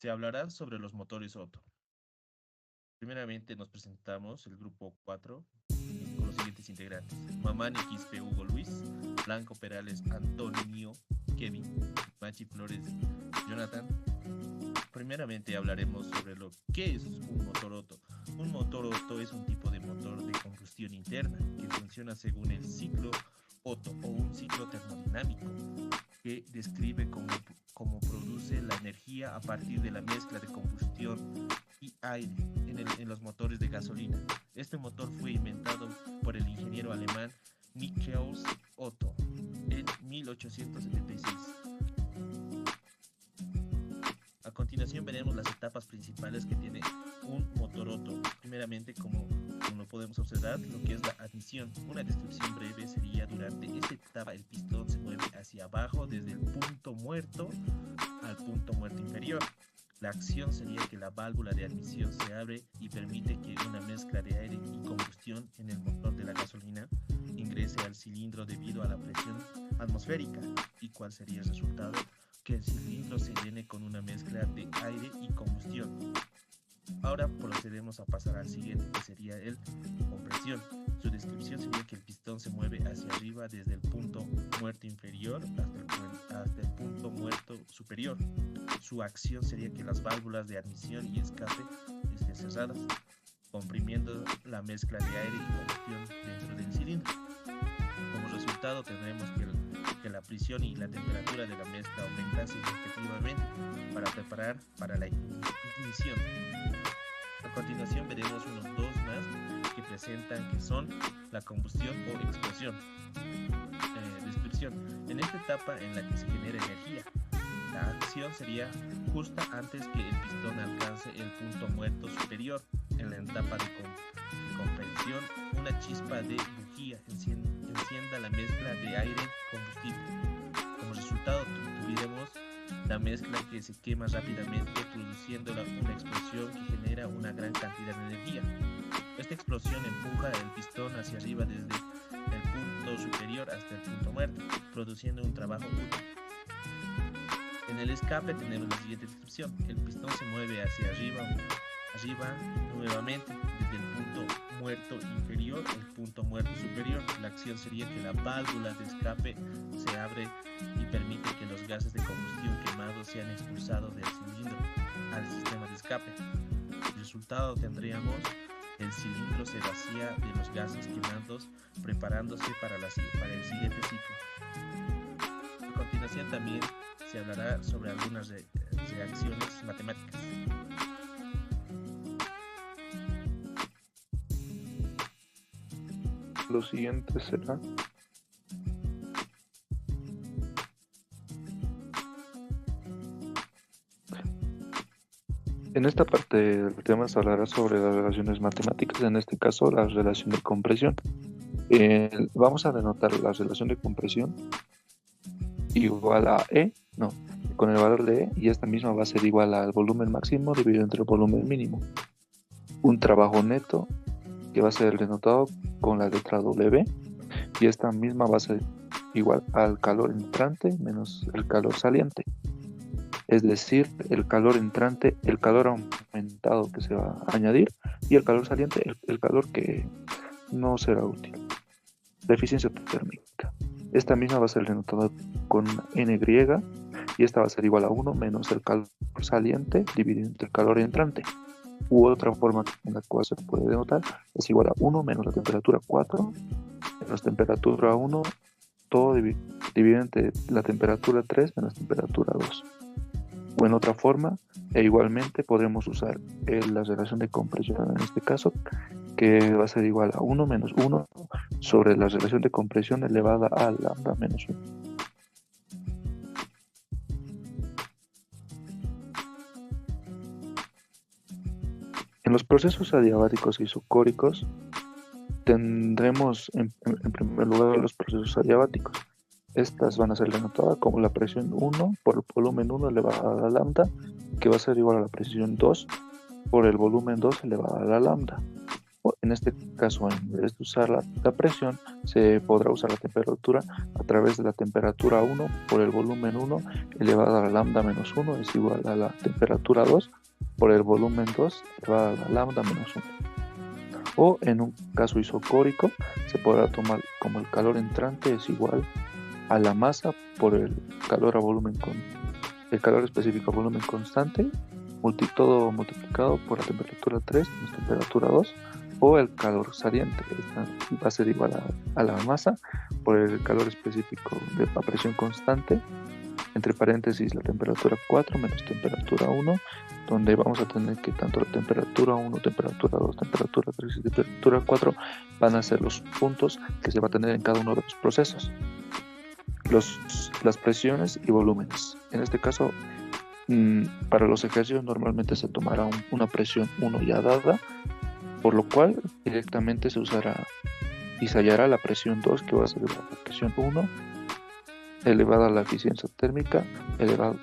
te hablará sobre los motores Otto. Primeramente nos presentamos el grupo 4 con los siguientes integrantes: Mamani Quispe Hugo Luis, Blanco Perales Antonio Kevin, Machi Flores Jonathan. Primeramente hablaremos sobre lo que es un motor Otto. Un motor Otto es un tipo de motor de combustión interna que funciona según el ciclo Otto o un ciclo termodinámico que describe cómo produce la energía a partir de la mezcla de combustión y aire en los motores de gasolina. Este motor fue inventado por el ingeniero alemán Niklaus Otto en 1876. A continuación veremos las etapas principales que tiene un motor Otto. Primeramente, como podemos observar, lo que es la admisión. Una descripción breve sería: durante esta etapa el pistón se mueve hacia abajo desde el punto muerto al punto muerto inferior. La acción sería que la válvula de admisión se abre y permite que una mezcla de aire y combustión en el motor de la gasolina ingrese al cilindro debido a la presión atmosférica. ¿Y cuál sería el resultado? Que el cilindro se llene con una mezcla de aire y combustión. Ahora procedemos a pasar al siguiente, que sería el compresión. Su descripción sería que el pistón se mueve hacia arriba desde el punto muerto inferior hasta el punto muerto superior. Su acción sería que las válvulas de admisión y escape estén cerradas, comprimiendo la mezcla de aire y combustión dentro del cilindro. Como resultado tendremos que la presión y la temperatura de la mezcla aumentan significativamente para preparar para la ignición. A continuación veremos unos dos más que presentan que son la combustión o explosión. Descripción: en esta etapa en la que se genera energía, la acción sería justa antes que el pistón alcance el punto muerto superior. En la etapa de compresión, una chispa de bujía encienda la mezcla de aire combustible. Como resultado tuvimos la mezcla que se quema rápidamente, produciendo una explosión que genera una gran cantidad de energía. Esta explosión empuja el pistón hacia arriba desde el punto superior hasta el punto muerto, produciendo un trabajo útil. En el escape tenemos la siguiente descripción: el pistón se mueve hacia arriba nuevamente desde el punto muerto inferior al punto muerto superior. La acción sería que la válvula de escape se abre y permite que los gases de combustión quemados sean expulsados del cilindro al sistema de escape. El resultado tendríamos: el cilindro se vacía de los gases quemados, preparándose para el siguiente ciclo. A continuación también se hablará sobre algunas reacciones matemáticas. Lo siguiente será en esta parte del tema se hablará sobre las relaciones matemáticas, en este caso la relación de compresión. Vamos a denotar la relación de compresión igual a E, con el valor de E, y esta misma va a ser igual al volumen máximo dividido entre el volumen mínimo. Un trabajo neto que va a ser denotado con la letra W, y esta misma va a ser igual al calor entrante menos el calor saliente. Es decir, el calor entrante, el calor aumentado que se va a añadir, y el calor saliente, el calor que no será útil. La eficiencia térmica. Esta misma va a ser denotada con Ny, y esta va a ser igual a 1 menos el calor saliente dividido entre el calor entrante. U otra forma en la cual se puede denotar es igual a 1 menos la temperatura 4 menos temperatura 1, todo dividido entre la temperatura 3 menos temperatura 2. O en otra forma, igualmente podremos usar la relación de compresión en este caso, que va a ser igual a 1 menos 1 sobre la relación de compresión elevada a lambda menos 1. En los procesos adiabáticos y isocóricos tendremos en primer lugar los procesos adiabáticos. Estas van a ser denotadas como la presión 1 por el volumen 1 elevado a la lambda, que va a ser igual a la presión 2 por el volumen 2 elevado a la lambda. En este caso, en vez de usar la presión, se podrá usar la temperatura a través de la temperatura 1 por el volumen 1 elevado a la lambda menos 1 es igual a la temperatura 2 por el volumen 2 elevado a la lambda menos 1. O en un caso isocórico, se podrá tomar como el calor entrante es igual a la masa por el calor a volumen el calor específico a volumen constante, todo multiplicado por la temperatura 3 más temperatura 2, o el calor saliente. Esta va a ser igual a la masa por el calor específico de la presión constante, entre paréntesis la temperatura 4 menos temperatura 1, donde vamos a tener que tanto la temperatura 1, temperatura 2, temperatura 3 y temperatura 4 van a ser los puntos que se va a tener en cada uno de los procesos. Las presiones y volúmenes. En este caso, para los ejercicios normalmente se tomará una presión 1 ya dada, por lo cual directamente se usará y se hallará la presión 2, que va a ser la presión 1 elevada a la eficiencia térmica elevada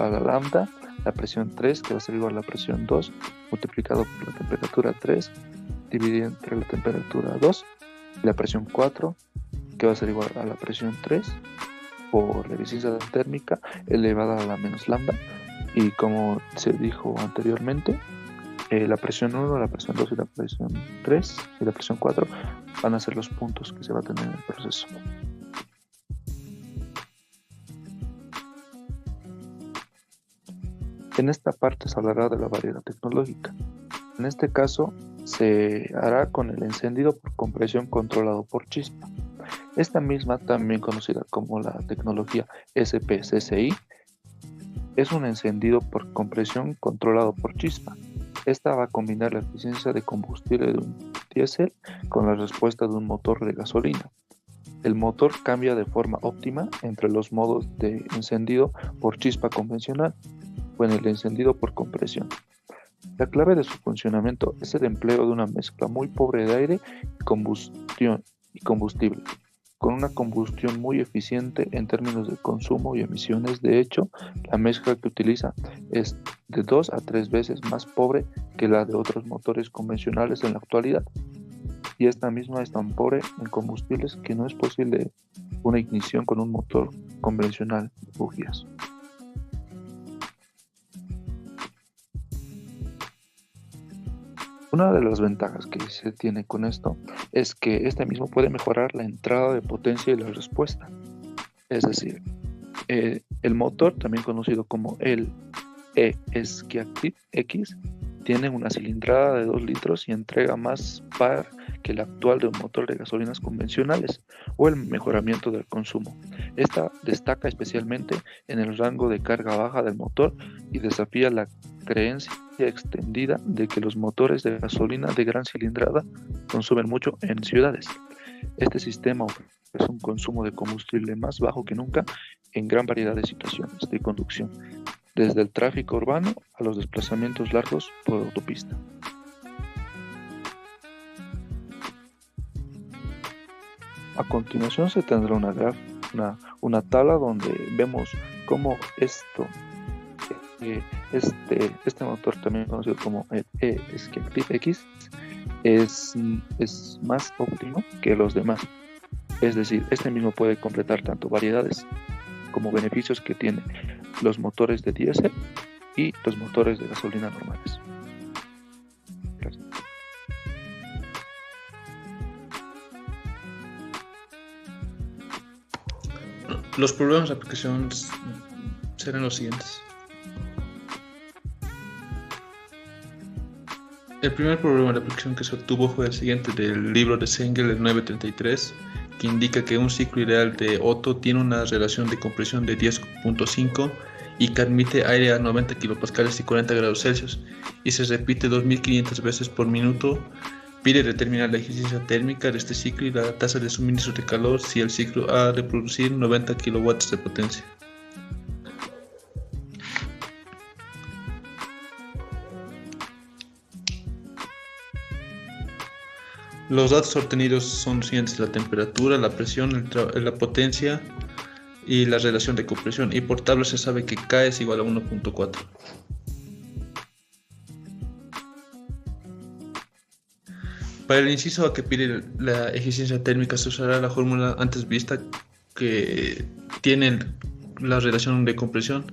a la lambda, la presión 3, que va a ser igual a la presión 2 multiplicado por la temperatura 3 dividido entre la temperatura 2, y la presión 4, que va a ser igual a la presión 3 por la eficiencia térmica elevada a la menos lambda. Y como se dijo anteriormente, la presión 1, la presión 2 y la presión 3 y la presión 4 van a ser los puntos que se va a tener en el proceso. En esta parte se hablará de la variedad tecnológica. En este caso se hará con el encendido por compresión controlado por chispa. Esta misma, también conocida como la tecnología SPCCI, es un encendido por compresión controlado por chispa. Esta va a combinar la eficiencia de combustible de un diésel con la respuesta de un motor de gasolina. El motor cambia de forma óptima entre los modos de encendido por chispa convencional o en el encendido por compresión. La clave de su funcionamiento es el empleo de una mezcla muy pobre de aire y combustible, con una combustión muy eficiente en términos de consumo y emisiones. De hecho, la mezcla que utiliza es de 2 a 3 veces más pobre que la de otros motores convencionales en la actualidad. Y esta misma es tan pobre en combustibles que no es posible una ignición con un motor convencional de bujías. Una de las ventajas que se tiene con esto es que este mismo puede mejorar la entrada de potencia y la respuesta. Es decir, el motor, también conocido como el E-Skiactiv X, tiene una cilindrada de 2 litros y entrega más par que la actual de un motor de gasolinas convencionales, o el mejoramiento del consumo. Esta destaca especialmente en el rango de carga baja del motor y desafía la creencia extendida de que los motores de gasolina de gran cilindrada consumen mucho en ciudades. Este sistema ofrece un consumo de combustible más bajo que nunca en gran variedad de situaciones de conducción, desde el tráfico urbano a los desplazamientos largos por autopista. A continuación se tendrá una tabla donde vemos cómo este motor, también conocido como el E-Skiactiv X, es más óptimo que los demás. Es decir, este mismo puede completar tanto variedades como beneficios que tienen los motores de diésel y los motores de gasolina normales. Gracias. Los problemas de aplicación serán los siguientes. El primer problema de aplicación que se obtuvo fue el siguiente, del libro de Sengel, el 933, que indica que un ciclo ideal de Otto tiene una relación de compresión de 10.5 y que admite aire a 90 kPa y 40 grados Celsius y se repite 2500 veces por minuto. Pide determinar la eficiencia térmica de este ciclo y la tasa de suministro de calor si el ciclo ha de producir 90 kW de potencia. Los datos obtenidos son los siguientes: la temperatura, la presión, la potencia y la relación de compresión, y por tabla se sabe que K es igual a 1.4. Para el inciso A que pide la eficiencia térmica se usará la fórmula antes vista que tiene la relación de compresión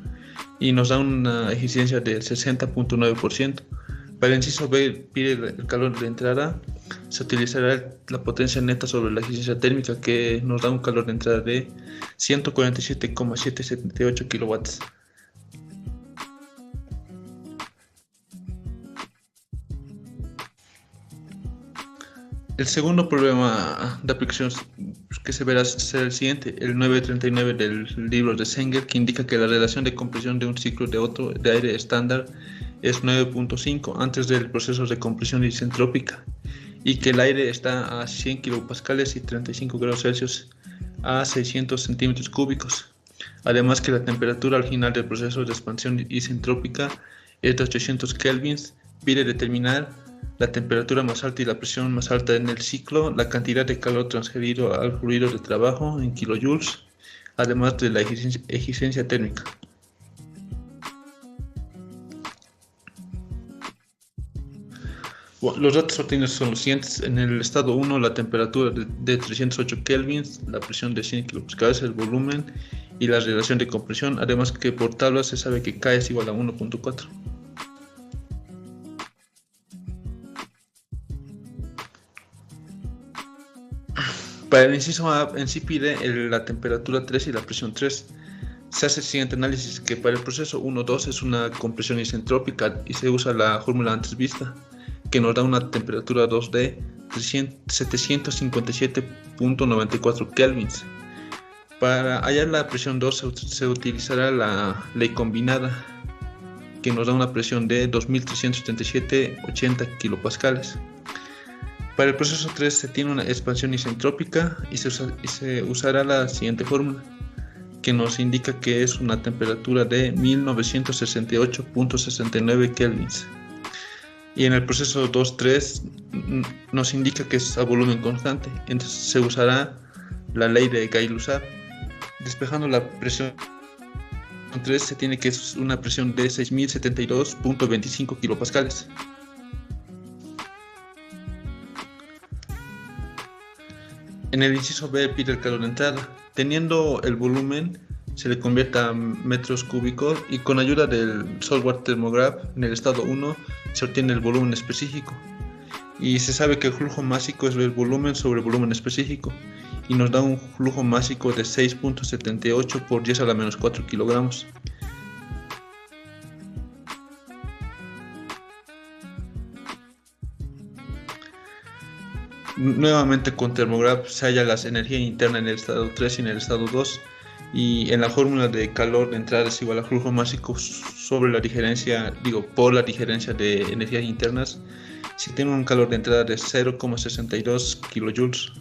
y nos da una eficiencia del 60.9%. Para el inciso B pide el calor de entrada, se utilizará la potencia neta sobre la eficiencia térmica que nos da un calor de entrada de 147,778 kilowatts. El segundo problema de aplicación que se verá será el siguiente, el 939 del libro de Sengel, que indica que la relación de compresión de un ciclo de Otto de aire estándar es 9.5 antes del proceso de compresión isentrópica y que el aire está a 100 kilopascales y 35 grados Celsius a 600 centímetros cúbicos. Además que la temperatura al final del proceso de expansión isentrópica es de 800 kelvins. Pide determinar la temperatura más alta y la presión más alta en el ciclo, la cantidad de calor transferido al fluido de trabajo en kilojoules, además de la eficiencia térmica. Bueno, los datos obtenidos son los siguientes. En el estado 1, la temperatura de 308 kelvins, la presión de 100 kilopascales, el volumen y la relación de compresión, además que por tabla se sabe que K es igual a 1.4. Para el inciso A en sí pide la temperatura 3 y la presión 3. Se hace el siguiente análisis, que para el proceso 1-2 es una compresión isentrópica y se usa la fórmula antes vista, que nos da una temperatura 2 de 757.94 kelvins. Para hallar la presión 2 se utilizará la ley combinada, que nos da una presión de 2377.80 kilopascales. Para el proceso 3 se tiene una expansión isentrópica y se usará la siguiente fórmula, que nos indica que es una temperatura de 1968.69 kelvins. Y en el proceso 2-3 nos indica que es a volumen constante, entonces se usará la ley de Gay-Lussac. Despejando la presión 3 se tiene que es una presión de 6072.25 kilopascales. En el inciso B pide el calor de entrada. Teniendo el volumen, se le convierte a metros cúbicos y con ayuda del software Thermograph en el estado 1 se obtiene el volumen específico. Y se sabe que el flujo másico es el volumen sobre el volumen específico y nos da un flujo másico de 6.78 por 10 a la menos 4 kilogramos. Nuevamente con Thermograph se halla la energía interna en el estado 3 y en el estado 2 y en la fórmula de calor de entrada es igual a flujo másico sobre la diferencia, por la diferencia de energías internas, si tiene un calor de entrada de 0,62 kilojoules.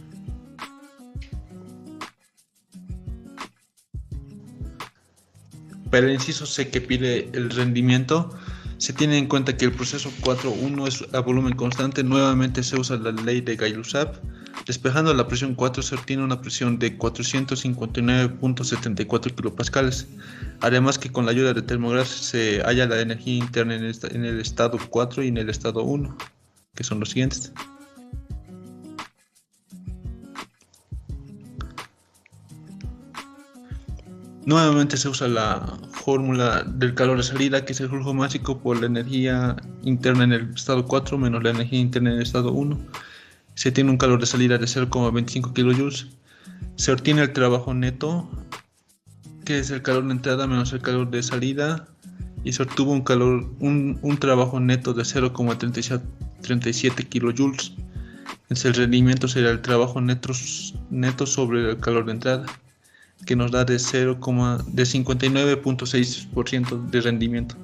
Para el inciso C que pide el rendimiento, se tiene en cuenta que el proceso 4.1 es a volumen constante. Nuevamente se usa la ley de Gay-Lussac. Despejando la presión 4 se obtiene una presión de 459.74 kilopascales. Además que con la ayuda de Thermograph se halla la energía interna en el estado 4 y en el estado 1, que son los siguientes. Nuevamente se usa la fórmula del calor de salida, que es el flujo másico por la energía interna en el estado 4 menos la energía interna en el estado 1. Se tiene un calor de salida de 0,25 kilojoules. Se obtiene el trabajo neto, que es el calor de entrada menos el calor de salida, y se obtuvo un trabajo neto de 0,37 kilojoules. El rendimiento será el trabajo neto sobre el calor de entrada, que nos da de 59.6% de rendimiento.